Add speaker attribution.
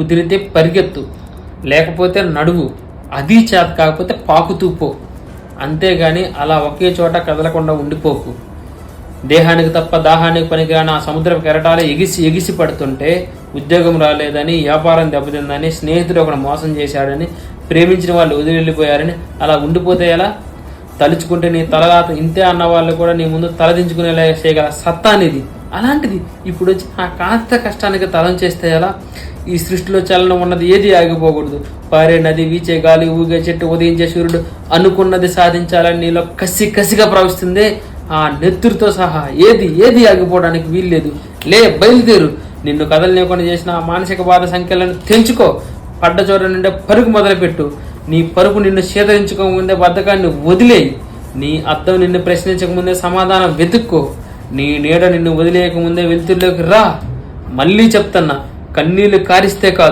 Speaker 1: కుదిరితే పరిగెత్తు, లేకపోతే నడువు, అది చేత కాకపోతే పాకుతూ పో. అంతేగాని అలా ఒకే చోట కదలకుండా ఉండిపోకు. దేహానికి తప్ప దాహానికి పనికిరాని ఆ సముద్రపు కెరటాలు ఎగిసి పడుతుంటే ఉద్యోగం రాలేదని, వ్యాపారం దెబ్బతిందని, స్నేహితుడు ఒకడు మోసం చేశాడని, ప్రేమించిన వాళ్ళు వదిలి వెళ్ళిపోయారని అలా ఉండిపోతే ఎలా? తలుచుకుంటే నీ తలరాత ఇంతే అన్న వాళ్ళు కూడా నీ ముందు తలదించుకునేలా చేయగల సత్తా అనేది. అలాంటిది ఇప్పుడు వచ్చి ఆ కాస్త కష్టానికి తలం చేస్తే ఎలా? ఈ సృష్టిలో చలనం ఉన్నది ఏది ఆగిపోకూడదు. పారే నది, వీచే గాలి, ఊగే చెట్టు, ఉదయించే సూర్యుడు అనుకున్నది సాధించాలని నీలో కసిగా ప్రవహిస్తుందే, ఆ నెత్తురుతో సహా ఏది ఆగిపోవడానికి వీల్లేదు. బయలుదేరు. నిన్ను కదలలేకుండా చేసిన ఆ మానసిక బాధ సంఖ్యలను తెంచుకో. పడ్డ చోట నుండే పరుగు మొదలుపెట్టు. నీ పరుగు నిన్ను చేదరించుకోకముందే బద్ధకాన్ని వదిలేయి. నీ అద్దం నిన్ను ప్రశ్నించకముందే సమాధానం వెతుక్కో. నీ నీడ నిన్ను వదిలేయకముందే వెలుతురులోకి రా. మళ్ళీ చెప్తున్నా, కన్నీళ్లు కారిస్తే కాదు,